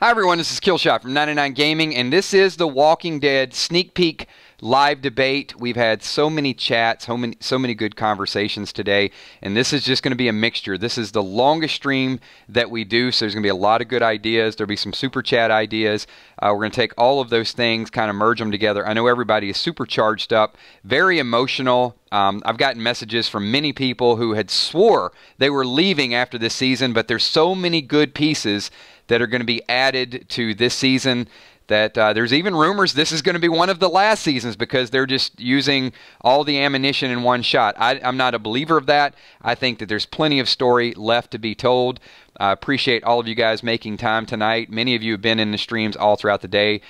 Hi everyone, this is Killshot from 99 Gaming, and this is the Walking Dead sneak peek live debate. We've had so many chats, so many good conversations today, and this is just going to be a mixture. This is the longest stream that we do, so there's going to be a lot of good ideas. There'll be some super chat ideas. We're going to take all of those things, kind of merge them together. I know everybody is super charged up, very emotional. I've gotten messages from many people who had swore they were leaving after this season, but there's so many good pieces that are going to be added to this season that there's even rumors this is going to be one of the last seasons because they're just using all the ammunition in one shot. I'm not a believer of that. I think that there's plenty of story left to be told. I appreciate all of you guys making time tonight. Many of you have been in the streams all throughout the day.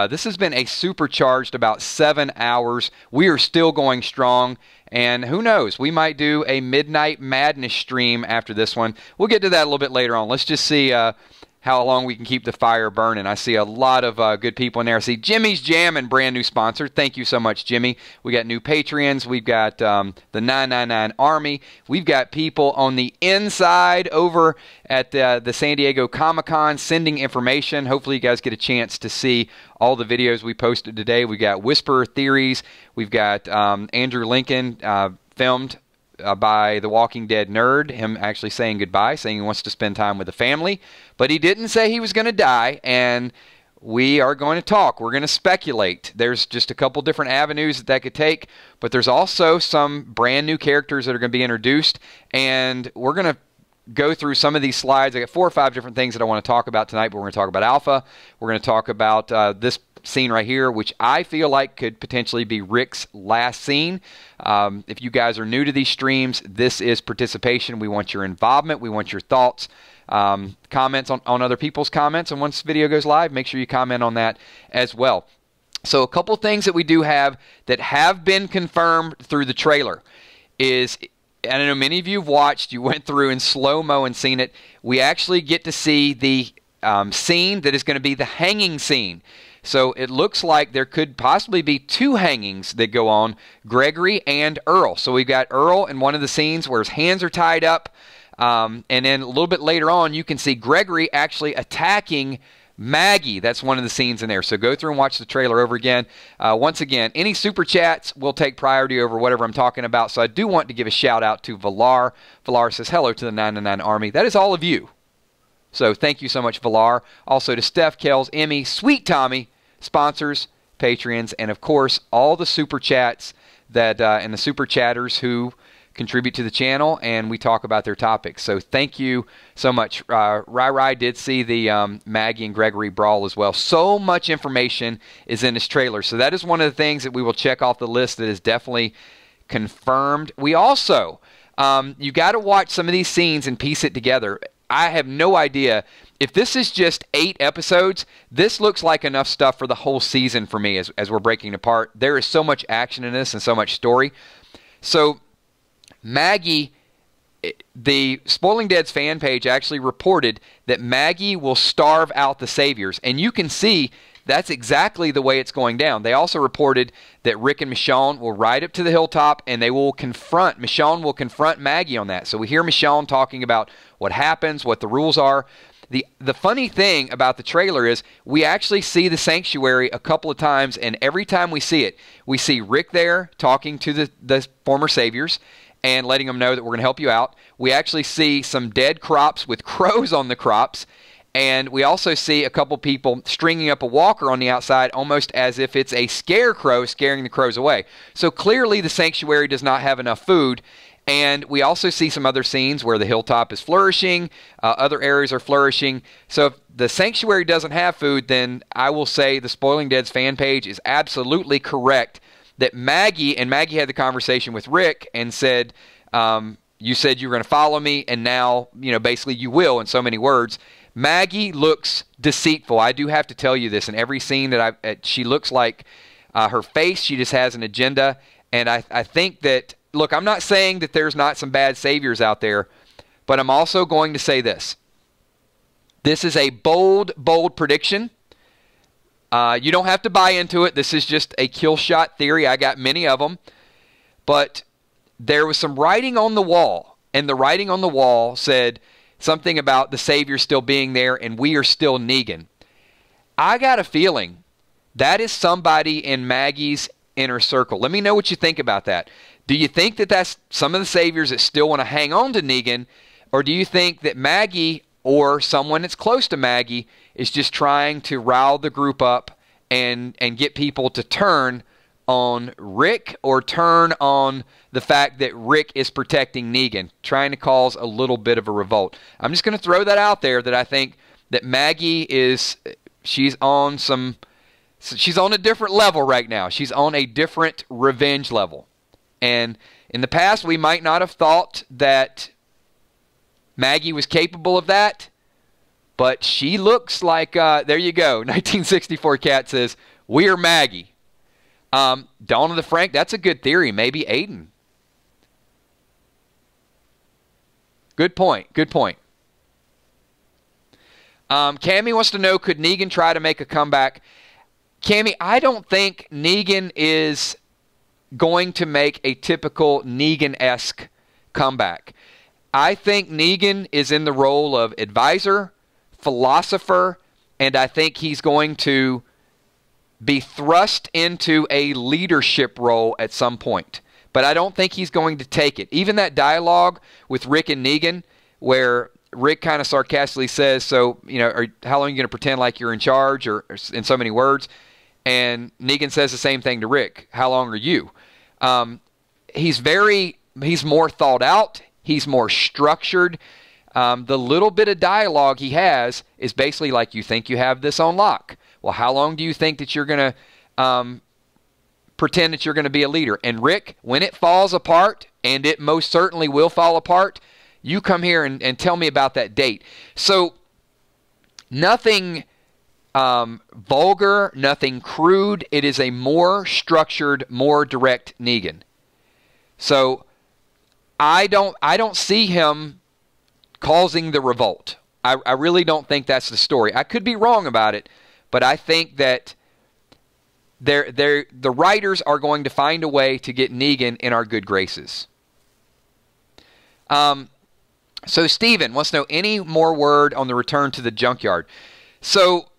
This has been a supercharged about 7 hours. We are still going strong. And who knows, we might do a Midnight Madness stream after this one. We'll get to that a little bit later on. Let's just see how long we can keep the fire burning. I see a lot of good people in there. I see Jimmy's Jam and brand new sponsor. Thank you so much, Jimmy. We got new Patreons. We've got the 999 Army. We've got people on the inside over at the San Diego Comic-Con sending information. Hopefully you guys get a chance to see all the videos we posted today. We got Whisper Theories. We've got Andrew Lincoln filmed by the Walking Dead nerd, him actually saying goodbye, saying he wants to spend time with the family, but he didn't say he was going to die, and we are going to talk. We're going to speculate. There's just a couple different avenues that could take, but there's also some brand new characters that are going to be introduced, and we're going to go through some of these slides. I got 4 or 5 different things that I want to talk about tonight, but we're going to talk about Alpha. We're going to talk about this scene right here, which I feel like could potentially be Rick's last scene. If you guys are new to these streams, this is participation. We want your involvement. We want your thoughts, comments on other people's comments. And once the video goes live, make sure you comment on that as well. So a couple things that we do have that have been confirmed through the trailer is, and I know many of you have watched, you went through in slow-mo and seen it. We actually get to see the scene that is going to be the hanging scene. So it looks like there could possibly be 2 hangings that go on, Gregory and Earl. So we've got Earl in one of the scenes where his hands are tied up. And then a little bit later on, you can see Gregory actually attacking Maggie. That's one of the scenes in there. So go through and watch the trailer over again. Once again, any super chats will take priority over whatever I'm talking about. So I do want to give a shout out to Valar. Valar says hello to the 999 Army. That is all of you. So thank you so much, Valar. Also to Steph, Kells, Emmy, Sweet Tommy, sponsors, Patreons, and of course all the super chats that and the super chatters who contribute to the channel and we talk about their topics. So thank you so much. Rai did see the Maggie and Gregory brawl as well. So much information is in this trailer. So that is one of the things that we will check off the list that is definitely confirmed. We also, you got to watch some of these scenes and piece it together. I have no idea. If this is just 8 episodes, this looks like enough stuff for the whole season for me as we're breaking it apart. There is so much action in this and so much story. So Maggie, the Spoiling Dead's fan page actually reported that Maggie will starve out the Saviors. And you can see that's exactly the way it's going down. They also reported that Rick and Michonne will ride up to the hilltop and they will confront, Michonne will confront Maggie on that. So we hear Michonne talking about what happens, what the rules are. The funny thing about the trailer is we actually see the sanctuary a couple of times, and every time we see it, we see Rick there talking to the former Saviors and letting them know that we're going to help you out. We actually see some dead crops with crows on the crops. And we also see a couple people stringing up a walker on the outside almost as if it's a scarecrow scaring the crows away. So clearly the sanctuary does not have enough food. And we also see some other scenes where the hilltop is flourishing, other areas are flourishing. So if the sanctuary doesn't have food, then I will say the Spoiling Dead's fan page is absolutely correct that Maggie, and Maggie had the conversation with Rick and said, you said you were going to follow me, and now, basically you will in so many words. Maggie looks deceitful. I do have to tell you this. In every scene that she looks like her face, she just has an agenda. And I think that, look, I'm not saying that there's not some bad saviors out there, but I'm also going to say this. This is a bold, bold prediction. You don't have to buy into it. This is just a kill shot theory. I got many of them. But there was some writing on the wall, and the writing on the wall said something about the Savior still being there and we are still Negan. I got a feeling that is somebody in Maggie's inner circle. Let me know what you think about that. Do you think that that's some of the saviors that still want to hang on to Negan, or do you think that Maggie or someone that's close to Maggie is just trying to rile the group up and get people to turn on Rick or turn on the fact that Rick is protecting Negan, trying to cause a little bit of a revolt? I'm just going to throw that out there, that I think that Maggie she's on a different level right now. She's on a different revenge level. And in the past, we might not have thought that Maggie was capable of that, but she looks like, there you go, 1964 Cat says, "We're Maggie." Dawn of the Frank, that's a good theory. Maybe Aiden. Good point. Cammie wants to know, could Negan try to make a comeback? Cammie, I don't think Negan is going to make a typical Negan-esque comeback. I think Negan is in the role of advisor, philosopher, and I think he's going to be thrust into a leadership role at some point. But I don't think he's going to take it. Even that dialogue with Rick and Negan, where Rick kind of sarcastically says, so, how long are you going to pretend like you're in charge, or in so many words? And Negan says the same thing to Rick. How long are you? He's more thought out. He's more structured. The little bit of dialogue he has is basically like, you think you have this on lock. Well, how long do you think that you're going to pretend that you're going to be a leader? And Rick, when it falls apart, and it most certainly will fall apart, you come here and tell me about that date. So nothing vulgar, nothing crude. It is a more structured, more direct Negan. So I don't see him causing the revolt. I really don't think that's the story. I could be wrong about it, but I think that the writers are going to find a way to get Negan in our good graces. So Steven wants to know, any more word on the return to the junkyard? So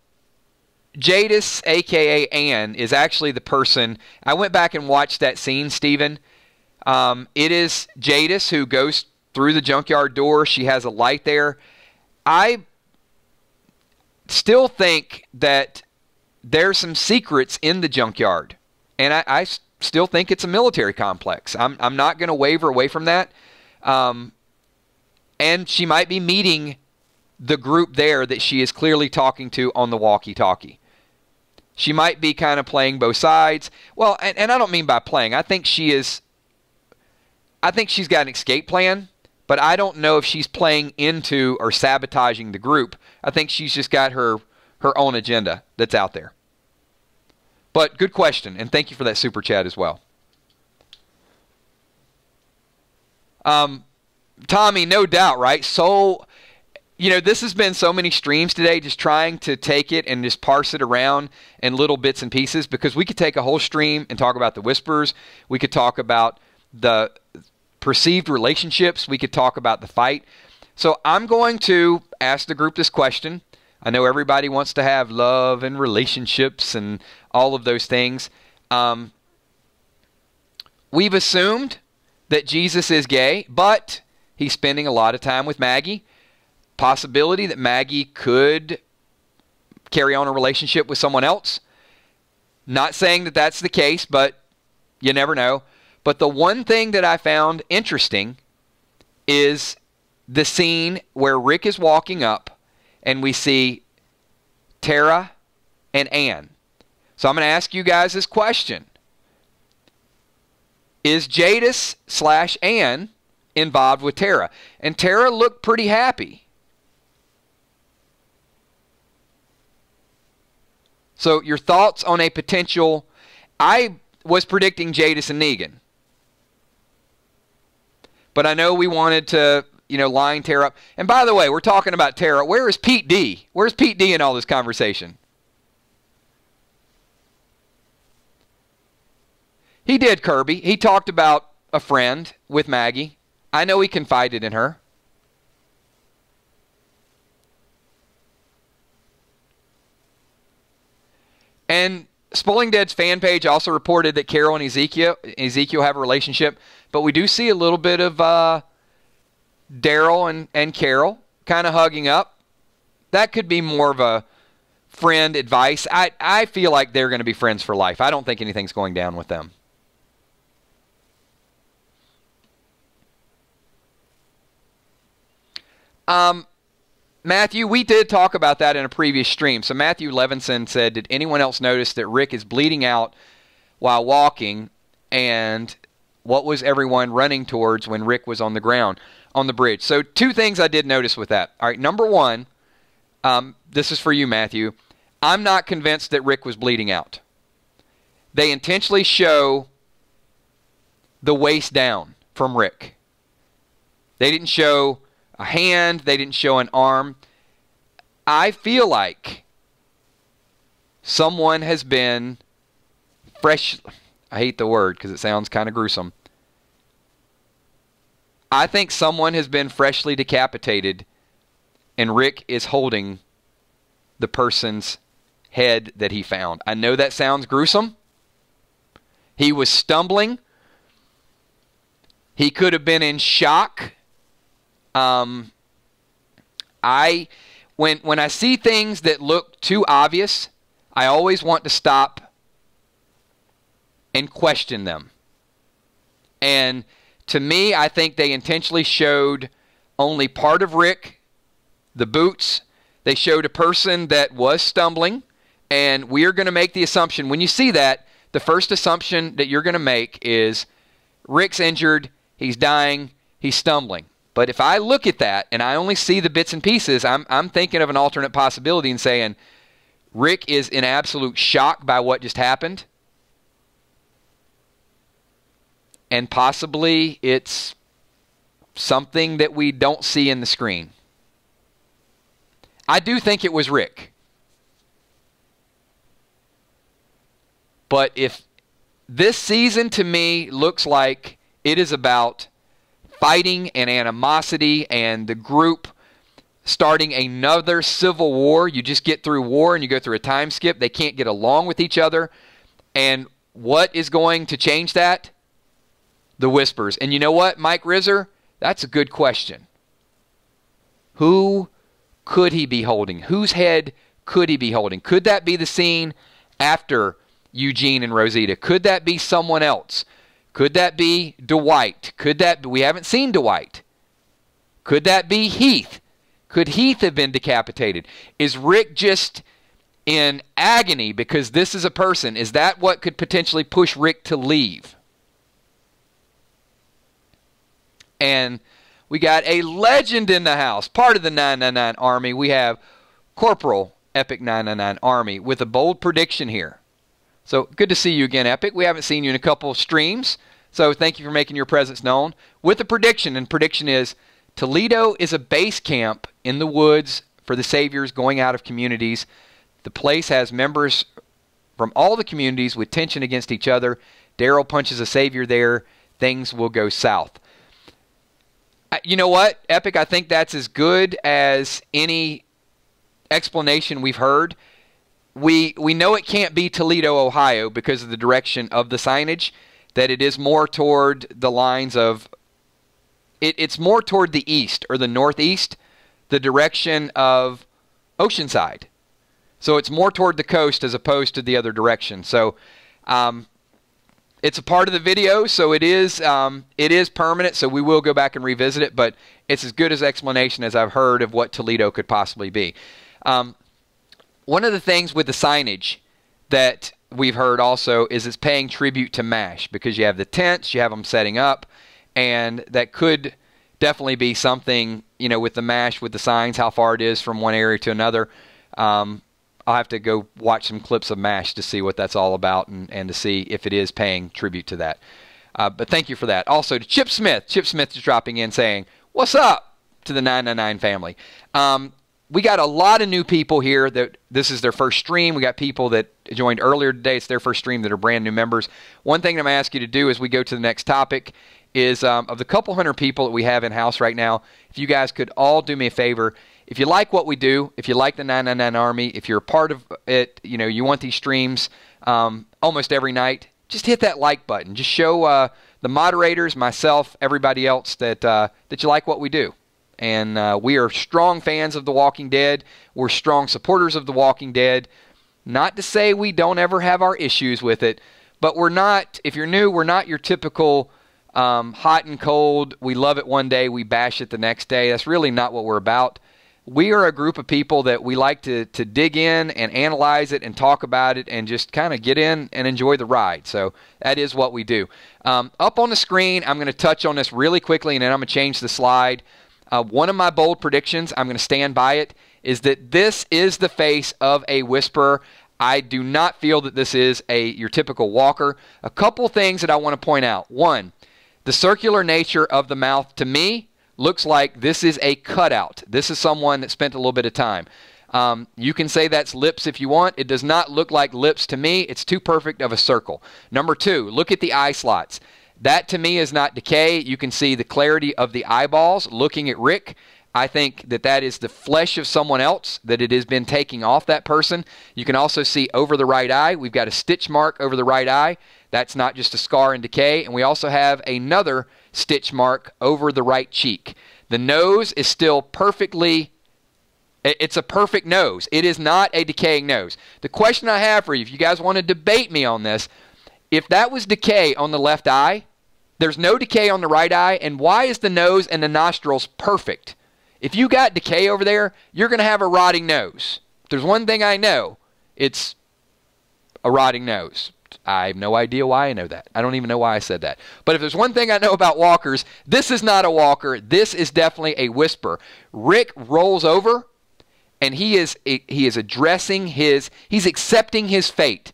Jadis, a.k.a. Ann, is actually the person. I went back and watched that scene, Steven. It is Jadis who goes through the junkyard door. She has a light there. I still think that there's some secrets in the junkyard. And I still think it's a military complex. I'm not going to waver away from that. And she might be meeting the group there that she is clearly talking to on the walkie-talkie. She might be kind of playing both sides. Well, and I don't mean by playing. I think she's got an escape plan, but I don't know if she's playing into or sabotaging the group. I think she's just got her own agenda that's out there. But good question, and thank you for that super chat as well. Tommy, no doubt, right? So, this has been so many streams today, just trying to take it and just parse it around in little bits and pieces, because we could take a whole stream and talk about the Whispers. We could talk about the perceived relationships. We could talk about the fight. So I'm going to ask the group this question. I know everybody wants to have love and relationships and all of those things. We've assumed that Jesus is gay, but he's spending a lot of time with Maggie. Possibility that Maggie could carry on a relationship with someone else. Not saying that that's the case, but you never know. But the one thing that I found interesting is the scene where Rick is walking up and we see Tara and Ann. So I'm going to ask you guys this question. Is Jadis / Ann involved with Tara? And Tara looked pretty happy. So your thoughts on a potential... I was predicting Jadis and Negan. But I know we wanted to, line Tara up. And by the way, we're talking about Tara. Where is Pete D? Where's Pete D in all this conversation? He did, Kirby. He talked about a friend with Maggie. I know he confided in her. And Spoiling Dead's fan page also reported that Carol and Ezekiel have a relationship, but we do see a little bit of Daryl and Carol kind of hugging up. That could be more of a friend advice. I feel like they're going to be friends for life. I don't think anything's going down with them. Matthew, we did talk about that in a previous stream. So Matthew Levinson said, did anyone else notice that Rick is bleeding out while walking? And what was everyone running towards when Rick was on the ground, on the bridge? So two things I did notice with that. All right, number one, this is for you, Matthew. I'm not convinced that Rick was bleeding out. They intentionally show the waist down from Rick. They didn't show a hand. They didn't show an arm. I feel like someone has been fresh. I hate the word because it sounds kind of gruesome. I think someone has been freshly decapitated, and Rick is holding the person's head that he found. I know that sounds gruesome. He was stumbling. He could have been in shock. When I see things that look too obvious, I always want to stop and question them. And to me, I think they intentionally showed only part of Rick, the boots. They showed a person that was stumbling, and we are going to make the assumption, when you see that, the first assumption that you're going to make is Rick's injured, he's dying, he's stumbling. But if I look at that and I only see the bits and pieces, I'm thinking of an alternate possibility and saying Rick is in absolute shock by what just happened. And possibly it's something that we don't see in the screen. I do think it was Rick. But if this season to me looks like it is about fighting and animosity and the group starting another civil war. You just get through war and you go through a time skip. They can't get along with each other. And what is going to change that? The whispers. And you know what, Mike Rizzer? That's a good question. Who could he be holding? Whose head could he be holding? Could that be the scene after Eugene and Rosita? Could that be someone else? Could that be Dwight? We haven't seen Dwight. Could that be Heath? Could Heath have been decapitated? Is Rick just in agony because this is a person? Is that what could potentially push Rick to leave? And we got a legend in the house, part of the 999 Army. We have Corporal Epic 999 Army with a bold prediction here. So good to see you again, Epic. We haven't seen you in a couple of streams, so thank you for making your presence known. With a prediction, and prediction is Toledo is a base camp in the woods for the Saviors going out of communities. The place has members from all the communities with tension against each other. Daryl punches a Savior there. Things will go south. You know what, Epic? I think that's as good as any explanation we've heard. We know it can't be Toledo, Ohio because of the direction of the signage, that it is more toward the lines of, it's more toward the east or the northeast, the direction of Oceanside. So it's more toward the coast as opposed to the other direction. So it's a part of the video, so it is permanent, so we will go back and revisit it, but it's as good as explanation as I've heard of what Toledo could possibly be. One of the things with the signage that we've heard also is it's paying tribute to MASH, because you have the tents, you have them setting up, and that could definitely be something, you know, with the MASH, with the signs, how far it is from one area to another. I'll have to go watch some clips of MASH to see what that's all about and to see if it is paying tribute to that. But thank you for that. Also to Chip Smith. Chip Smith is dropping in saying, "What's up?" to the 999 family. We got a lot of new people here that this is their first stream. We got people that joined earlier today. It's their first stream that are brand new members. One thing I'm going to ask you to do as we go to the next topic is of the couple hundred people that we have in-house right now, if you guys could all do me a favor if you like what we do, if you like the 999 Army, if you're a part of it, you want these streams almost every night, just hit that like button. Just show the moderators, myself, everybody else that you like what we do. And we are strong fans of The Walking Dead. We're strong supporters of The Walking Dead. Not to say we don't ever have our issues with it, but we're not, if you're new, we're not your typical hot and cold, we love it one day, we bash it the next day. That's really not what we're about. We are a group of people that we like to dig in and analyze it and talk about it and just kind of get in and enjoy the ride. So that is what we do. Up on the screen, I'm going to touch on this really quickly, and then I'm going to change the slide. One of my bold predictions, I'm going to stand by it, is that this is the face of a whisperer. I do not feel that this is your typical walker. A couple things that I want to point out. One, the circular nature of the mouth, to me, looks like this is a cutout. This is someone that spent a little bit of time. You can say that's lips if you want. It does not look like lips to me. It's too perfect of a circle. Number two, look at the eye slots. That to me is not decay. You can see the clarity of the eyeballs looking at Rick. I think that is the flesh of someone else, that it has been taking off that person. You can also see over the right eye. We've got a stitch mark over the right eye. That's not just a scar and decay. And we also have another stitch mark over the right cheek. The nose is still perfectly, it's a perfect nose. It is not a decaying nose. The question I have for you, if you guys want to debate me on this, if that was decay on the left eye, there's no decay on the right eye, and why is the nose and the nostrils perfect? If you got decay over there, you're going to have a rotting nose. If there's one thing I know, it's a rotting nose. I have no idea why I know that. I don't even know why I said that. But if there's one thing I know about walkers, this is not a walker. This is definitely a whisper. Rick rolls over, and he is addressing he's accepting his fate.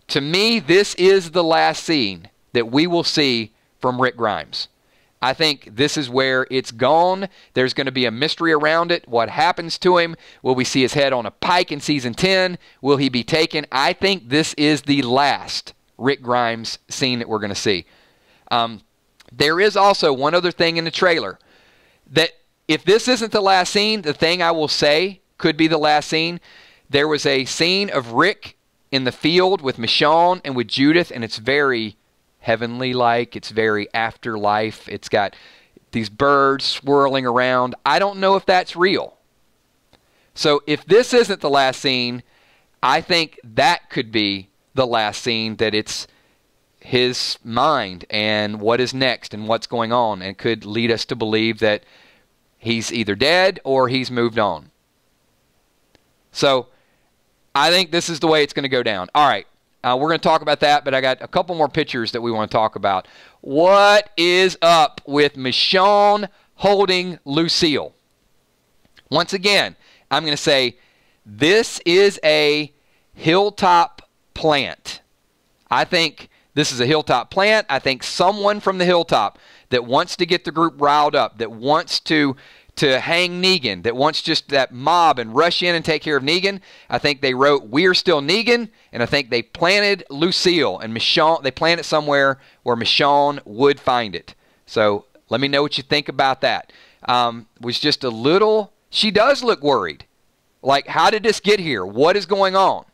To me, this is the last scene that we will see from Rick Grimes. I think this is where it's gone. There's going to be a mystery around it. What happens to him? Will we see his head on a pike in Season 10? Will he be taken? I think this is the last Rick Grimes scene that we're going to see. There is also one other thing in the trailer. That if this isn't the last scene, the thing I will say could be the last scene. There was a scene of Rick in the field with Michonne and with Judith, and it's very heavenly-like. It's very afterlife. It's got these birds swirling around. I don't know if that's real. So if this isn't the last scene, I think that could be the last scene, that it's his mind and what is next and what's going on, and could lead us to believe that he's either dead or he's moved on. So I think this is the way it's going to go down. All right. We're going to talk about that, but I got a couple more pictures that we want to talk about. What is up with Michonne holding Lucille? Once again, I'm going to say this is a hilltop plant. I think this is a hilltop plant. I think someone from the hilltop that wants to get the group riled up, that wants to hang Negan, that wants just that mob and rush in and take care of Negan. I think they wrote, "We're still Negan," and I think they planted Lucille and Michonne. They planted it somewhere where Michonne would find it. So let me know what you think about that. Was just a little, she does look worried. Like, how did this get here? What is going on?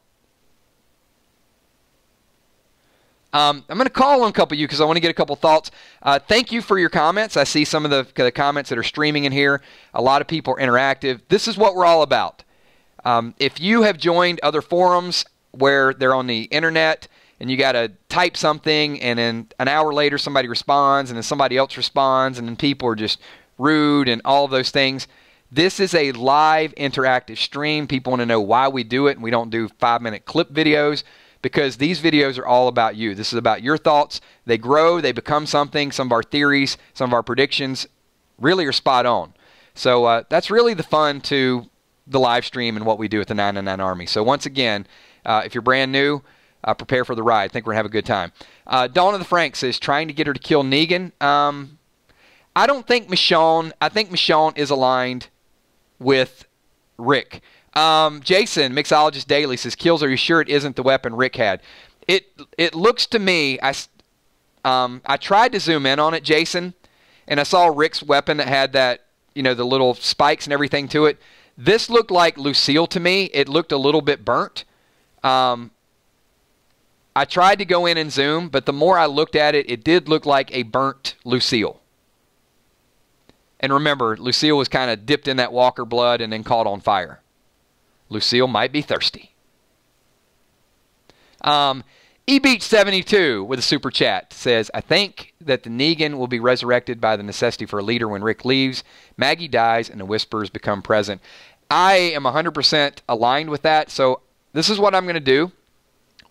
I'm going to call on a couple of you because I want to get a couple thoughts. Thank you for your comments. I see some of the comments that are streaming in here. A lot of people are interactive. This is what we're all about. If you have joined other forums where they're on the internet and you got to type something and then an hour later somebody responds and then somebody else responds and then people are just rude and all of those things, this is a live interactive stream. People want to know why we do it, and we don't do 5-minute clip videos. Because these videos are all about you. This is about your thoughts. They grow. They become something. Some of our theories, some of our predictions really are spot on. So that's really the fun to the live stream and what we do at the 999 Army. So once again, if you're brand new, prepare for the ride. I think we're going to have a good time. Dawn of the Frank says, trying to get her to kill Negan. I don't think Michonne, I think Michonne is aligned with Rick. Jason, Mixologist Daily, says, "Kills, are you sure it isn't the weapon Rick had?" It looks to me, I tried to zoom in on it, Jason, and I saw Rick's weapon that had that, the little spikes and everything to it. This looked like Lucille to me. It looked a little bit burnt. I tried to go in and zoom, but the more I looked at it, it did look like a burnt Lucille. And remember, Lucille was kind of dipped in that Walker blood and then caught on fire. Lucille might be thirsty. eBeach72 with a super chat says, I think that the Negan will be resurrected by the necessity for a leader when Rick leaves. Maggie dies and the Whispers become present. I am 100% aligned with that. So this is what I'm going to do.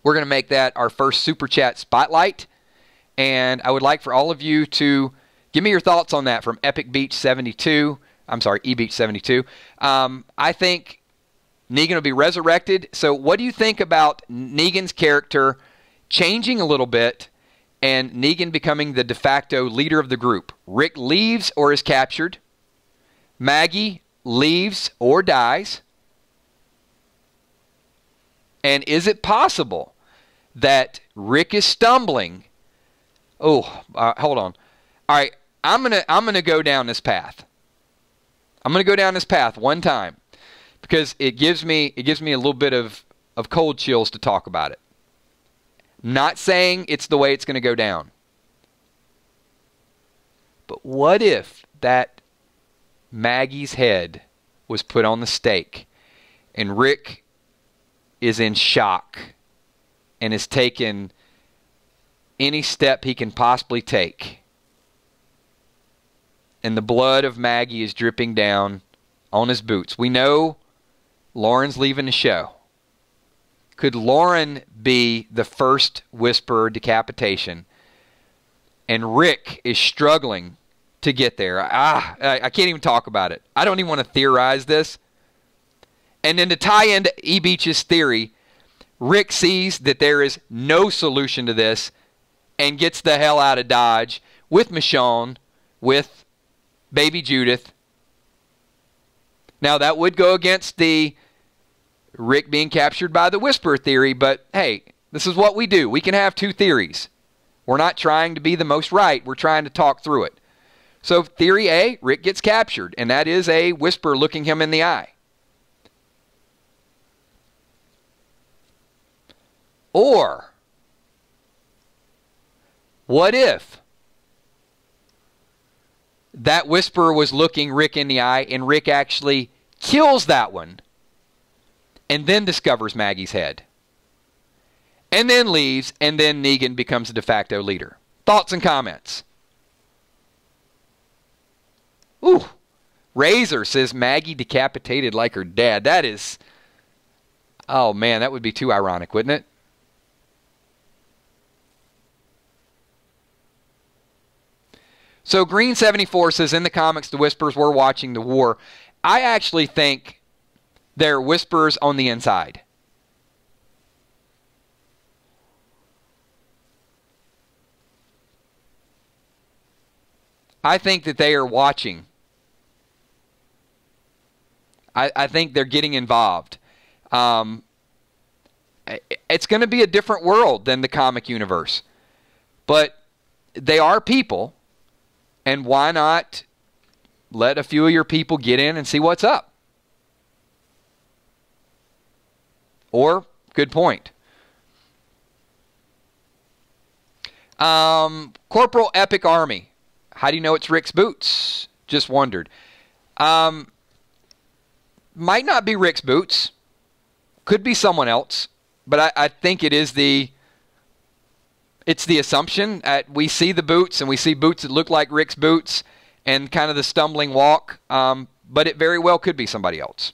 We're going to make that our first super chat spotlight. And I would like for all of you to give me your thoughts on that from Epic Beach 72. I'm sorry, eBeach 72. I think Negan will be resurrected. So what do you think about Negan's character changing a little bit and Negan becoming the de facto leader of the group? Rick leaves or is captured. Maggie leaves or dies. And is it possible that Rick is stumbling? Oh, hold on. All right, I'm gonna go down this path. I'm gonna go down this path one time because it gives me a little bit of cold chills to talk about it. Not saying it's the way it's going to go down. But what if that Maggie's head was put on the stake and Rick is in shock and has taken any step he can possibly take, and the blood of Maggie is dripping down on his boots? We know Lauren's leaving the show. Could Lauren be the first Whisperer decapitation? And Rick is struggling to get there. I can't even talk about it. I don't even want to theorize this. And then to tie into E. Beach's theory, Rick sees that there is no solution to this and gets the hell out of Dodge with Michonne, with baby Judith. Now, that would go against the Rick being captured by the Whisperer theory, but hey, this is what we do. We can have two theories. We're not trying to be the most right. We're trying to talk through it. So theory A, Rick gets captured, and that is a Whisperer looking him in the eye. Or, what if that Whisperer was looking Rick in the eye and Rick actually kills that one and then discovers Maggie's head and then leaves, and then Negan becomes the de facto leader? Thoughts and comments? Ooh, Razor says Maggie decapitated like her dad. That is, oh man, that would be too ironic, wouldn't it? So Green74 says, in the comics, the Whisperers were watching the war. I actually think they're Whisperers on the inside. I think that they are watching. I think they're getting involved. It's going to be a different world than the comic universe. But they are people. And why not let a few of your people get in and see what's up? Or, good point. Corporal Epic Army. How do you know it's Rick's boots? Just wondered. Might not be Rick's boots. Could be someone else. But I think it is it's the assumption. We see the boots, and we see boots that look like Rick's boots and kind of the stumbling walk. But it very well could be somebody else.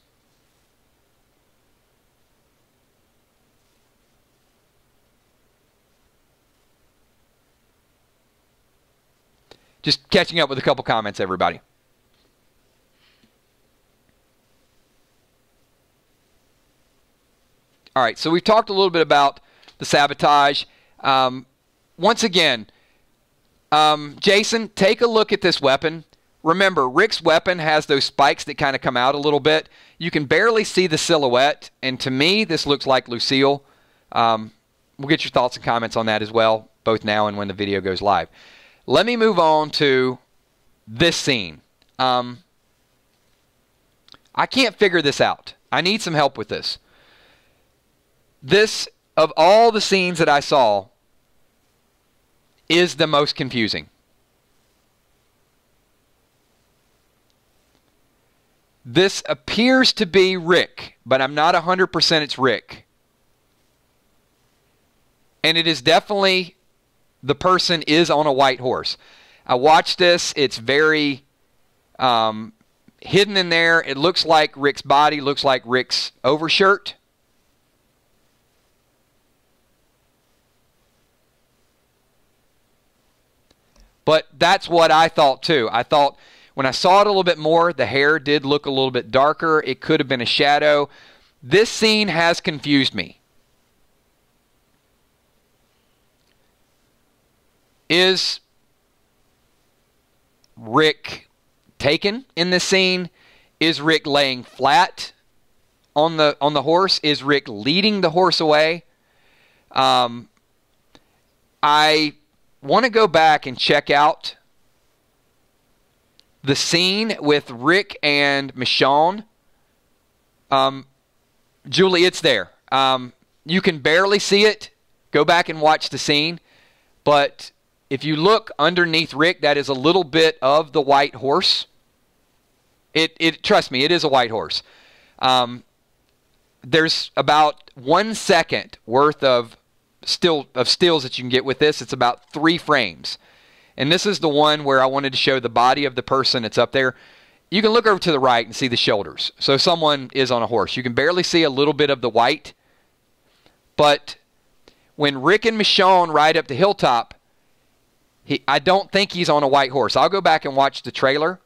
Just catching up with a couple comments, everybody. All right, so we've talked a little bit about the sabotage. Once again, Jason, take a look at this weapon. Remember, Rick's weapon has those spikes that kind of come out a little bit. You can barely see the silhouette, and to me, this looks like Lucille. We'll get your thoughts and comments on that as well, both now and when the video goes live. Let me move on to this scene. I can't figure this out. I need some help with this. This, of all the scenes that I saw, is the most confusing. This appears to be Rick, but I'm not 100% it's Rick. And it is definitely, the person is on a white horse. I watched this. It's very hidden in there. It looks like Rick's body, looks like Rick's overshirt. But that's what I thought too. I thought when I saw it a little bit more, the hair did look a little bit darker. It could have been a shadow. This scene has confused me. Is Rick taken in this scene? Is Rick laying flat on the horse? Is Rick leading the horse away? I want to go back and check out the scene with Rick and Michonne. Julie, it's there. You can barely see it. Go back and watch the scene. But if you look underneath Rick, that is a little bit of the white horse. Trust me, it is a white horse. There's about 1 second worth of stills that you can get with this. It's about 3 frames. And this is the one where I wanted to show the body of the person that's up there. You can look over to the right and see the shoulders. So someone is on a horse. You can barely see a little bit of the white. But when Rick and Michonne ride up the hilltop, I don't think he's on a white horse. I'll go back and watch the trailer.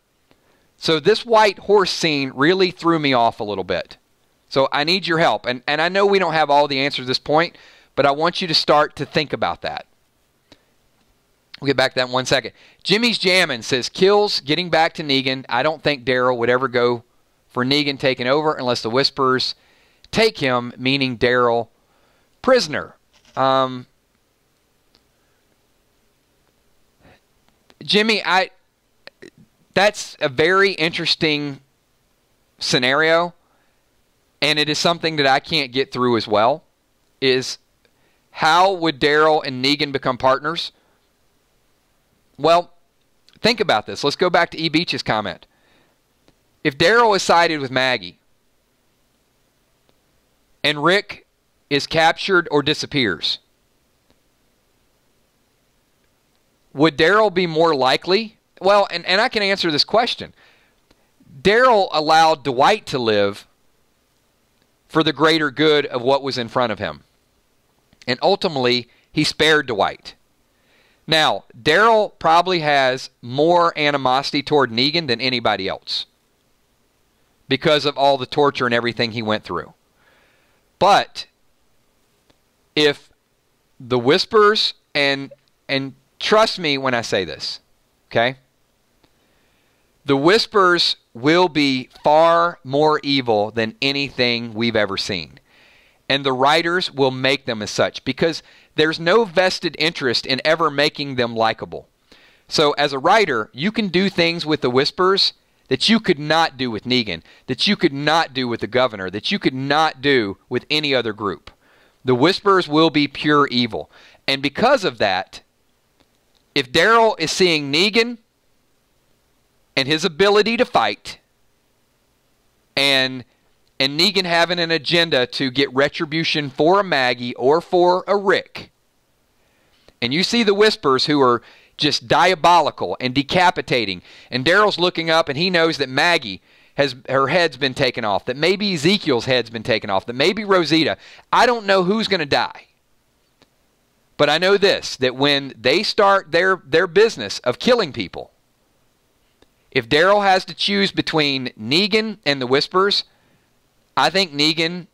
So this white horse scene really threw me off a little bit. So I need your help. And I know we don't have all the answers at this point, but I want you to start to think about that. We'll get back to that in 1 second. Jimmy's Jammin' says, kills getting back to Negan. I don't think Daryl would ever go for Negan taking over unless the Whispers take him, meaning Daryl, prisoner. Jimmy, that's a very interesting scenario, and it is something that I can't get through as well, is how would Daryl and Negan become partners? Well, think about this. Let's go back to E. Beach's comment. If Daryl is sided with Maggie and Rick is captured or disappears, would Daryl be more likely? Well, and I can answer this question. Daryl allowed Dwight to live for the greater good of what was in front of him. And ultimately, he spared Dwight. Now, Daryl probably has more animosity toward Negan than anybody else because of all the torture and everything he went through. But if the Whispers, and trust me when I say this, okay? The Whispers will be far more evil than anything we've ever seen. And the writers will make them as such because there's no vested interest in ever making them likable. So as a writer, you can do things with the Whispers that you could not do with Negan, that you could not do with the Governor, that you could not do with any other group. The Whispers will be pure evil. And because of that, if Daryl is seeing Negan and his ability to fight, and Negan having an agenda to get retribution for a Maggie or for a Rick, and you see the Whispers who are just diabolical and decapitating, and Daryl's looking up and he knows that Maggie her head's been taken off, that maybe Ezekiel's head's been taken off, that maybe Rosita. I don't know who's going to die. But I know this, that when they start their business of killing people, if Daryl has to choose between Negan and the Whispers, I think Negan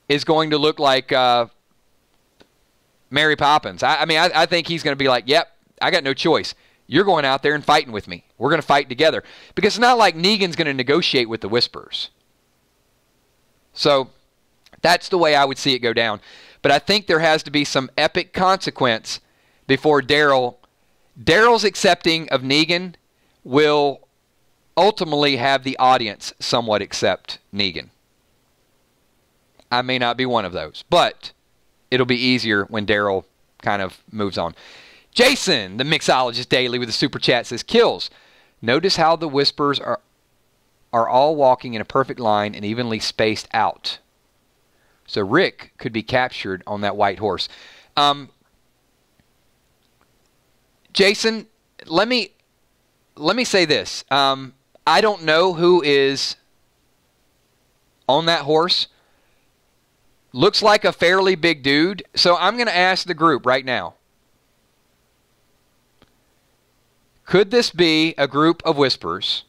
is going to look like Mary Poppins. I think he's going to be like, yep, I got no choice. You're going out there and fighting with me. We're going to fight together. Because it's not like Negan's going to negotiate with the Whispers. So that's the way I would see it go down. But I think there has to be some epic consequence before Daryl's accepting of Negan will ultimately have the audience somewhat accept Negan. I may not be one of those, but it'll be easier when Daryl kind of moves on. Jason, the Mixologist Daily, with a super chat says, Kills. Notice how the whispers are all walking in a perfect line and evenly spaced out. So Rick could be captured on that white horse. Jason, let me say this. I don't know who is on that horse. Looks like a fairly big dude. So I'm going to ask the group right now. Could this be a group of whispers,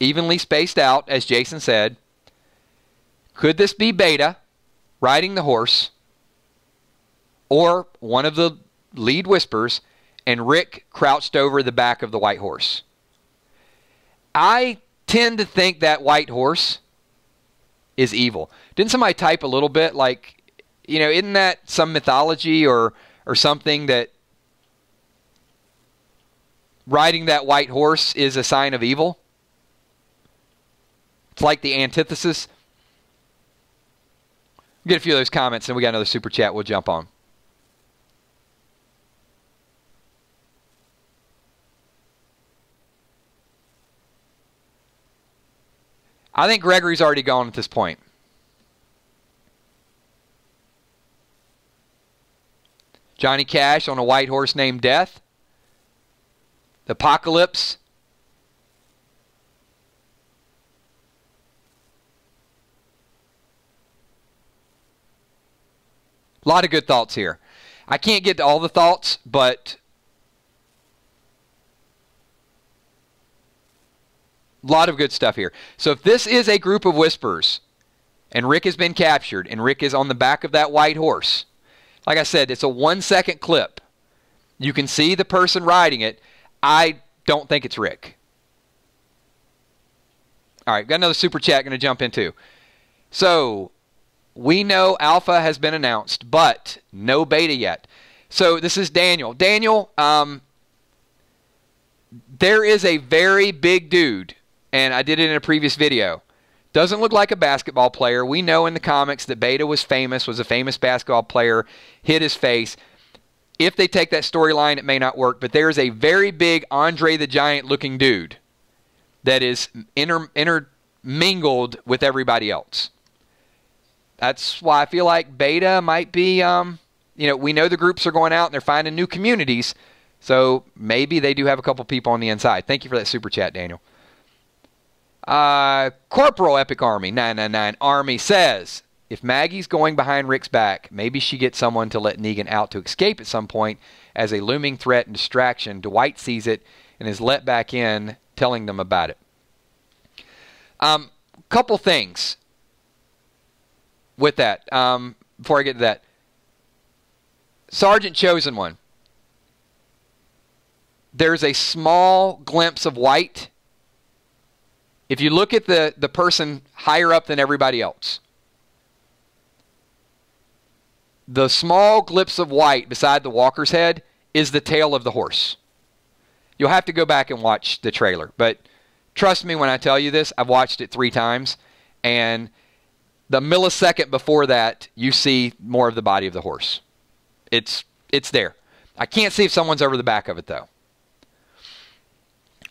evenly spaced out, as Jason said? Could this be Beta riding the horse, or one of the lead whispers, and Rick crouched over the back of the white horse? I tend to think that white horse is evil. Didn't somebody type a little bit like, isn't that some mythology or something that riding that white horse is a sign of evil? It's like the antithesis. We'll get a few of those comments, and we got another super chat we'll jump on. I think Gregory's already gone at this point. Johnny Cash on a white horse named Death. The Apocalypse. A lot of good thoughts here. I can't get to all the thoughts, but a lot of good stuff here. So if this is a group of whispers, and Rick has been captured, and Rick is on the back of that white horse, like I said, it's a 1-second clip. You can see the person riding it. I don't think it's Rick. All right, got another super chat going to jump into. So we know Alpha has been announced, but no Beta yet. So this is Daniel. Daniel, there is a very big dude, and I did it in a previous video. Doesn't look like a basketball player. We know in the comics that Beta was a famous basketball player, hit his face. If they take that storyline, it may not work, but there is a very big Andre the Giant looking dude that is intermingled with everybody else. That's why I feel like Beta might be, we know the groups are going out and they're finding new communities, so maybe they do have a couple people on the inside. Thank you for that super chat, Daniel. Corporal Epic Army 999 Army says, if Maggie's going behind Rick's back, maybe she gets someone to let Negan out to escape at some point as a looming threat and distraction. Dwight sees it and is let back in, telling them about it. Couple things with that. Before I get to that. Sergeant Chosen One. There's a small glimpse of white. If you look at the person higher up than everybody else, the small glimpse of white beside the walker's head is the tail of the horse. You'll have to go back and watch the trailer, but trust me when I tell you this, I've watched it 3 times, and the millisecond before that, you see more of the body of the horse. It's there. I can't see if someone's over the back of it, though.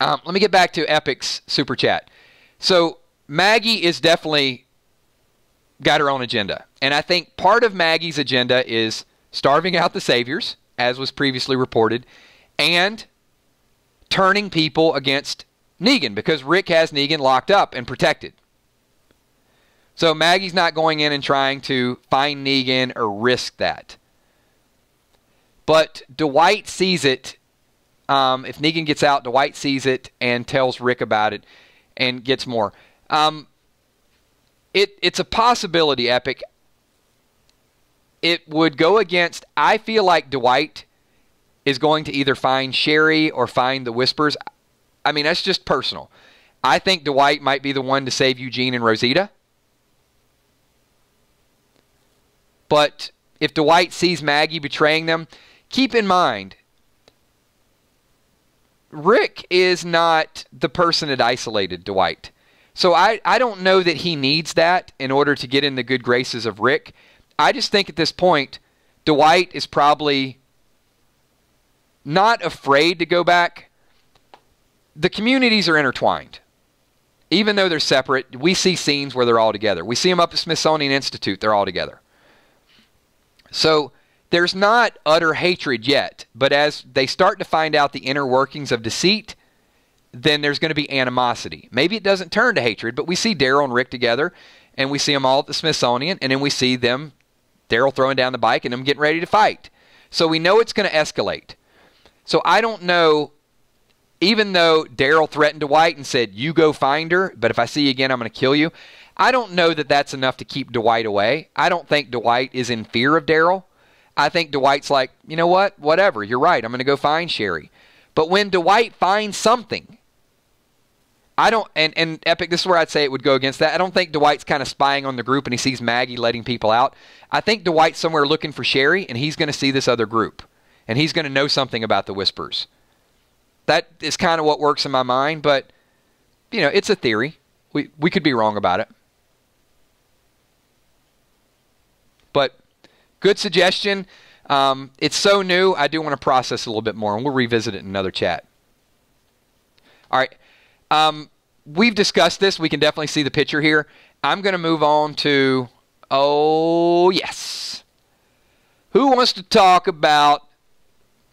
Let me get back to Epic's super chat. So Maggie is definitely got her own agenda. And I think part of Maggie's agenda is starving out the Saviors, as was previously reported, and turning people against Negan, because Rick has Negan locked up and protected. So Maggie's not going in and trying to find Negan or risk that. But Dwight sees it. If Negan gets out, Dwight sees it and tells Rick about it and gets more. It's a possibility, Epic. It would go against, I feel like Dwight is going to either find Sherry or find the Whispers. I mean, that's just personal. I think Dwight might be the one to save Eugene and Rosita. But if Dwight sees Maggie betraying them, keep in mind, Rick is not the person that isolated Dwight. So I don't know that he needs that in order to get in the good graces of Rick. I just think at this point, Dwight is probably not afraid to go back. The communities are intertwined. Even though they're separate, we see scenes where they're all together. We see them up at Smithsonian Institute, they're all together. So there's not utter hatred yet, but as they start to find out the inner workings of deceit, then there's going to be animosity. Maybe it doesn't turn to hatred, but we see Daryl and Rick together, and we see them all at the Smithsonian, and then we see them, Daryl throwing down the bike, and them getting ready to fight. So we know it's going to escalate. So I don't know, even though Daryl threatened Dwight and said, you go find her, but if I see you again, I'm going to kill you. I don't know that that's enough to keep Dwight away. I don't think Dwight is in fear of Daryl. I think Dwight's like, you know what? Whatever. You're right. I'm going to go find Sherry. But when Dwight finds something, I don't, and Epic, this is where I'd say it would go against that. I don't think Dwight's kind of spying on the group and he sees Maggie letting people out. I think Dwight's somewhere looking for Sherry and he's going to see this other group. And he's going to know something about the Whispers. That is kind of what works in my mind, but, you know, it's a theory. We could be wrong about it. But good suggestion. It's so new, I do want to process a little bit more, and we'll revisit it in another chat. All right. We've discussed this. We can definitely see the picture here. I'm going to move on to, oh, yes. Who wants to talk about,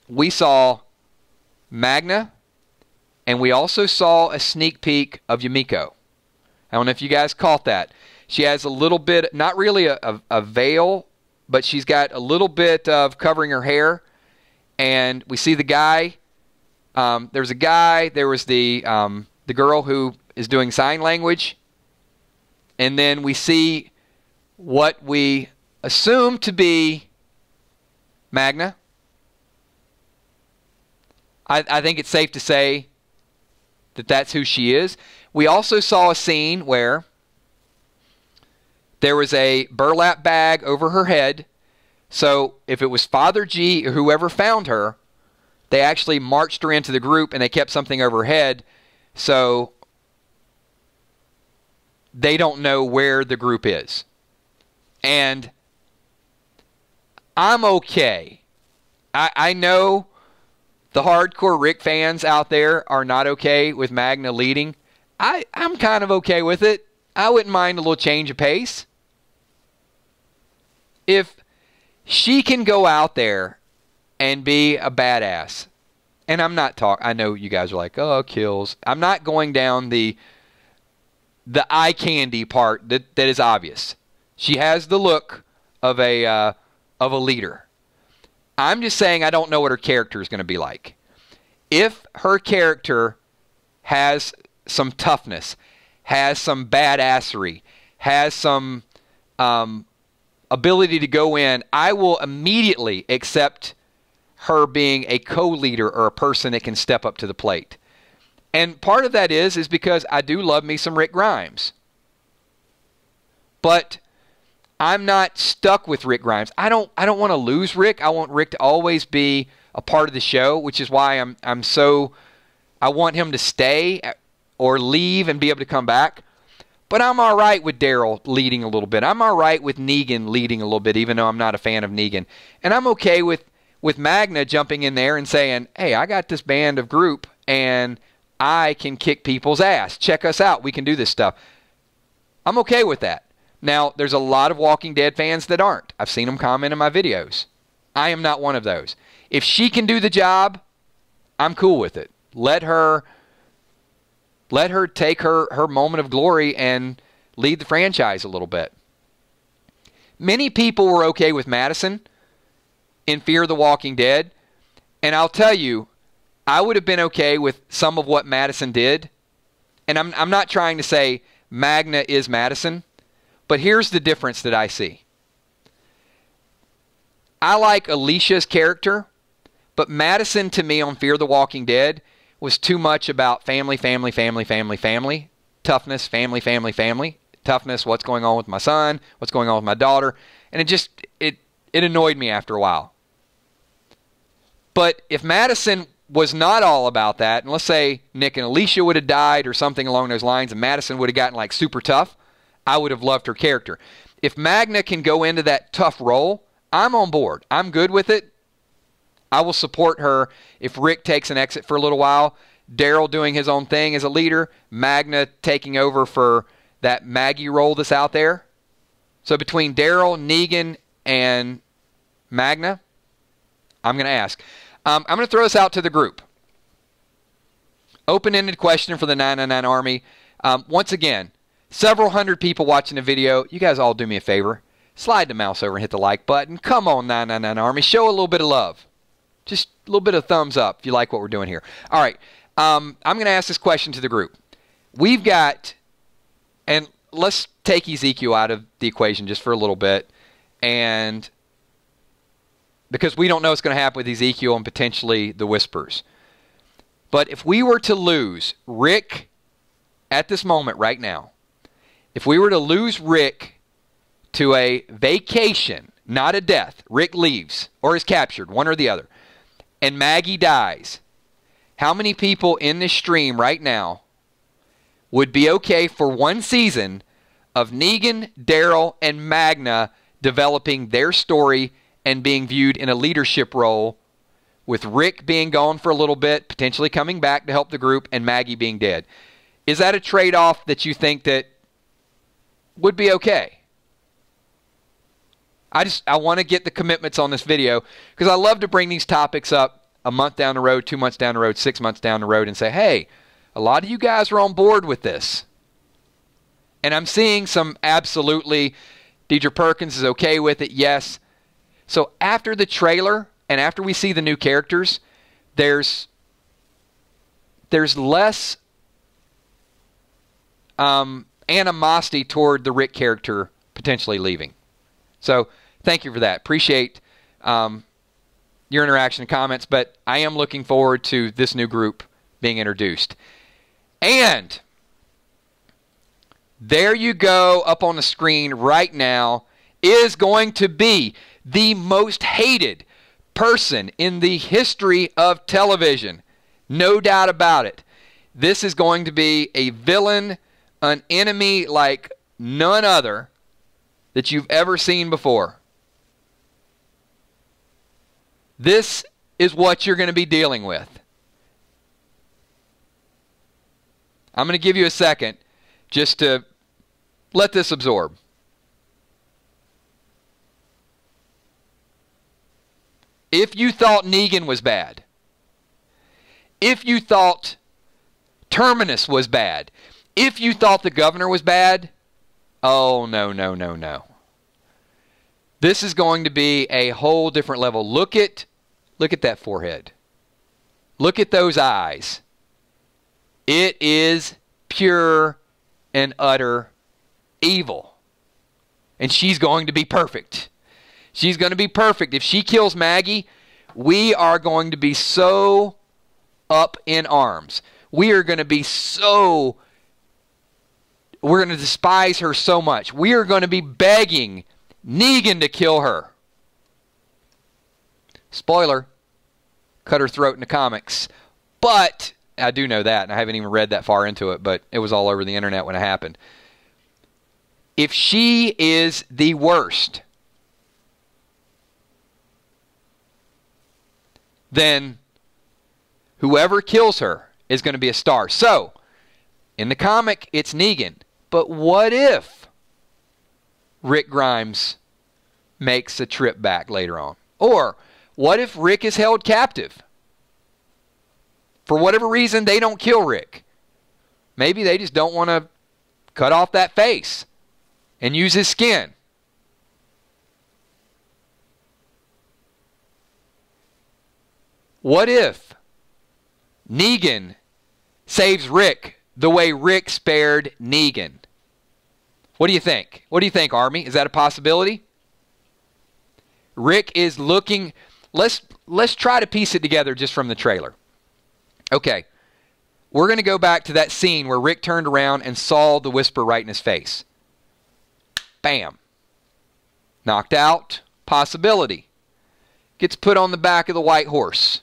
we saw Magna, and we also saw a sneak peek of Yumiko. I don't know if you guys caught that. She has a little bit, not really a veil, but she's got a little bit of covering her hair. And we see the guy. There's a guy. There was the girl who is doing sign language. And then we see what we assume to be Magna. I think it's safe to say that that's who she is. We also saw a scene where there was a burlap bag over her head. So if it was Father G or whoever found her, they actually marched her into the group and they kept something over her head. So they don't know where the group is. And I'm okay. I know the hardcore Rick fans out there are not okay with Magna leading. I'm kind of okay with it. I wouldn't mind a little change of pace. If she can go out there and be a badass, and I'm not talking, I know you guys are like, oh, kills. I'm not going down the eye candy part that is obvious. She has the look of a leader. I'm just saying I don't know what her character is going to be like. If her character has some toughness, has some badassery, has some ability to go in, I will immediately accept her being a co-leader or a person that can step up to the plate. And part of that is because I do love me some Rick Grimes. But I'm not stuck with Rick Grimes. I don't want to lose Rick. I want Rick to always be a part of the show, which is why I want him to stay or leave and be able to come back. But I'm all right with Daryl leading a little bit. I'm all right with Negan leading a little bit, even though I'm not a fan of Negan. And I'm okay with Magna jumping in there and saying, hey, I got this band of group, and I can kick people's ass. Check us out. We can do this stuff. I'm okay with that. Now, there's a lot of Walking Dead fans that aren't. I've seen them comment in my videos. I am not one of those. If she can do the job, I'm cool with it. Let her take her moment of glory and lead the franchise a little bit. Many people were okay with Madison in Fear of the Walking Dead. And I'll tell you, I would have been okay with some of what Madison did. And I'm not trying to say Magna is Madison, but here's the difference that I see. I like Alicia's character, but Madison to me on Fear the Walking Dead was too much about family, family, family, family, family, toughness, family, family, family, toughness, what's going on with my son, what's going on with my daughter, and it annoyed me after a while. But if Madison was not all about that, and let's say Nick and Alicia would have died or something along those lines, and Madison would have gotten like super tough, I would have loved her character. If Magna can go into that tough role, I'm on board. I'm good with it. I will support her if Rick takes an exit for a little while, Daryl doing his own thing as a leader, Magna taking over for that Maggie role that's out there. So between Daryl, Negan, and Magna, I'm going to ask. I'm going to throw this out to the group. Open-ended question for the 999 Army. Once again, several hundred people watching the video. You guys all do me a favor. Slide the mouse over and hit the like button. Come on, 999 Army. Show a little bit of love. Just a little bit of thumbs up if you like what we're doing here. All right. I'm going to ask this question to the group. We've got, and let's take Ezekiel out of the equation just for a little bit, and because we don't know what's going to happen with Ezekiel and potentially the Whispers. But if we were to lose Rick at this moment right now, if we were to lose Rick to a vacation, not a death, Rick leaves or is captured, one or the other, and Maggie dies, how many people in this stream right now would be okay for one season of Negan, Daryl, and Magna developing their story and being viewed in a leadership role, with Rick being gone for a little bit, potentially coming back to help the group, and Maggie being dead? Is that a trade-off that you think that would be okay? I want to get the commitments on this video because I love to bring these topics up a month down the road, 2 months down the road, 6 months down the road, and say, hey, a lot of you guys are on board with this. And I'm seeing some absolutely, Deidre Perkins is okay with it, yes. So after the trailer and after we see the new characters, there's less animosity toward the Rick character potentially leaving. So thank you for that. Appreciate your interaction and comments, but I am looking forward to this new group being introduced. And there you go, up on the screen right now, is going to be the most hated person in the history of television. No doubt about it. This is going to be a villain, an enemy like none other that you've ever seen before. This is what you're going to be dealing with. I'm going to give you a second just to let this absorb. If you thought Negan was bad, if you thought Terminus was bad, if you thought the governor was bad, oh, no, no, no, no. This is going to be a whole different level. Look at that forehead. Look at those eyes. It is pure and utter evil. And she's going to be perfect. She's going to be perfect. If she kills Maggie, we are going to be so up in arms. We are going to be so... We're going to despise her so much. We are going to be begging Negan to kill her. Spoiler, cut her throat in the comics. But, I do know that, and I haven't even read that far into it, but it was all over the internet when it happened. If she is the worst, then whoever kills her is going to be a star. So, in the comic, it's Negan. But what if Rick Grimes makes a trip back later on? Or what if Rick is held captive? For whatever reason, they don't kill Rick. Maybe they just don't want to cut off that face and use his skin. What if Negan saves Rick the way Rick spared Negan? What do you think? What do you think, Army? Is that a possibility? Rick is looking... Let's try to piece it together just from the trailer. Okay. We're going to go back to that scene where Rick turned around and saw the Whisper right in his face. Bam. Knocked out. Possibility. Gets put on the back of the white horse.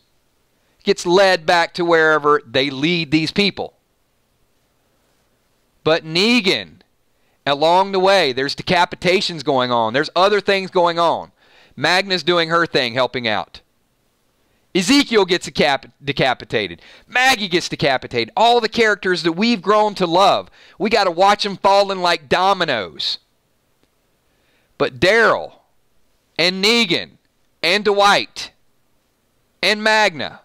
gets led back to wherever they lead these people. But Negan, along the way, there's decapitations going on. There's other things going on. Magna's doing her thing, helping out. Ezekiel gets decapitated. Maggie gets decapitated. All the characters that we've grown to love. We got to watch them falling like dominoes. But Daryl and Negan and Dwight and Magna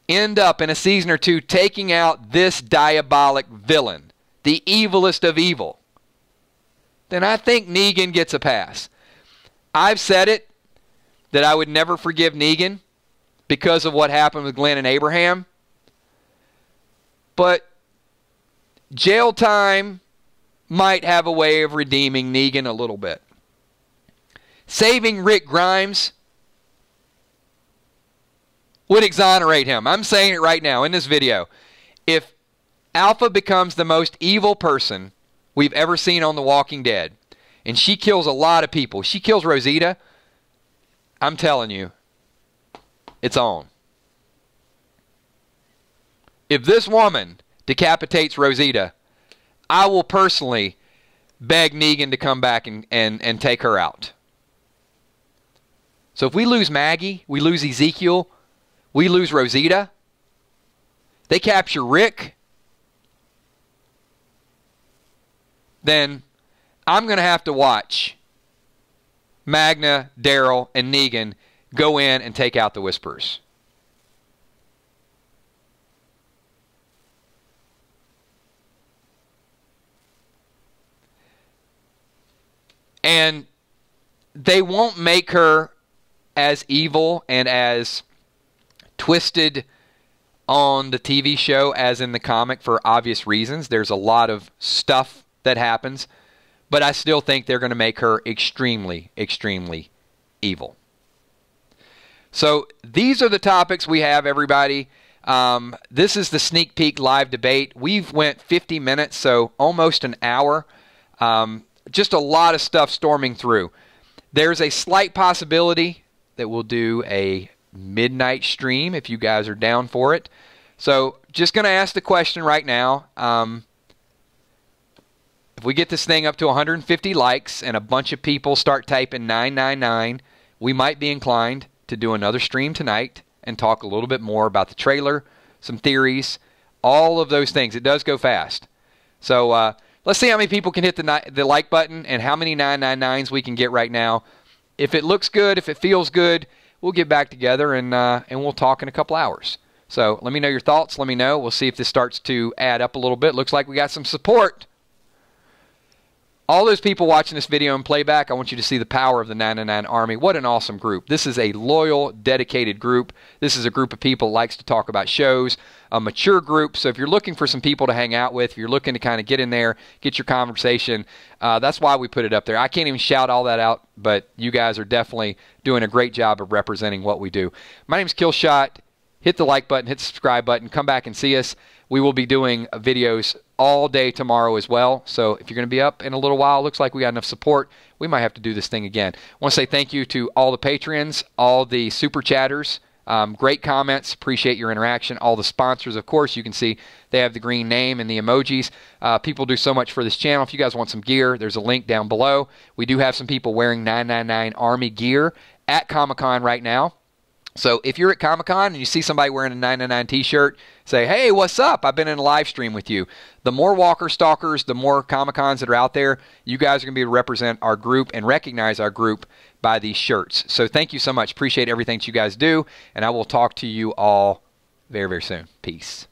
end up in a season or two taking out this diabolic villain, the evilest of evil. Then I think Negan gets a pass. I've said it, that I would never forgive Negan because of what happened with Glenn and Abraham. But jail time might have a way of redeeming Negan a little bit. Saving Rick Grimes would exonerate him. I'm saying it right now in this video. If Alpha becomes the most evil person we've ever seen on The Walking Dead, and she kills a lot of people, she kills Rosita, I'm telling you, it's on. If this woman decapitates Rosita, I will personally beg Negan to come back and take her out. So if we lose Maggie, we lose Ezekiel, we lose Rosita, they capture Rick, then I'm going to have to watch Magna, Daryl, and Negan go in and take out the Whisperers. And they won't make her as evil and as twisted on the TV show as in the comic for obvious reasons. There's a lot of stuff that happens. But I still think they're going to make her extremely, extremely evil. So these are the topics we have, everybody. This is the sneak peek live debate. We've went 50 minutes, so almost an hour. Just a lot of stuff storming through. There's a slight possibility that we'll do a midnight stream if you guys are down for it. So just going to ask the question right now. If we get this thing up to 150 likes and a bunch of people start typing 999, we might be inclined to do another stream tonight and talk a little bit more about the trailer, some theories, all of those things. It does go fast. So let's see how many people can hit the like button and how many 999s we can get right now. If it looks good, if it feels good, we'll get back together and we'll talk in a couple hours. So let me know your thoughts. Let me know. We'll see if this starts to add up a little bit. Looks like we got some support. All those people watching this video in playback, I want you to see the power of the 999 Army. What an awesome group. This is a loyal, dedicated group. This is a group of people that likes to talk about shows, a mature group. So if you're looking for some people to hang out with, if you're looking to kind of get in there, get your conversation, that's why we put it up there. I can't even shout all that out, but you guys are definitely doing a great job of representing what we do. My name's Killshot. Hit the like button, hit the subscribe button, come back and see us. We will be doing videos all day tomorrow as well. So if you're going to be up in a little while, looks like we got enough support, we might have to do this thing again. I want to say thank you to all the Patreons, all the Super Chatters. Great comments. Appreciate your interaction. All the sponsors, of course, you can see they have the green name and the emojis. People do so much for this channel. If you guys want some gear, there's a link down below. We do have some people wearing 999 Army gear at Comic-Con right now. So if you're at Comic-Con and you see somebody wearing a 999 t-shirt, say, hey, what's up? I've been in a live stream with you. The more Walker Stalkers, the more Comic-Cons that are out there, you guys are going to be able to represent our group and recognize our group by these shirts. So thank you so much. Appreciate everything that you guys do, and I will talk to you all very, very soon. Peace.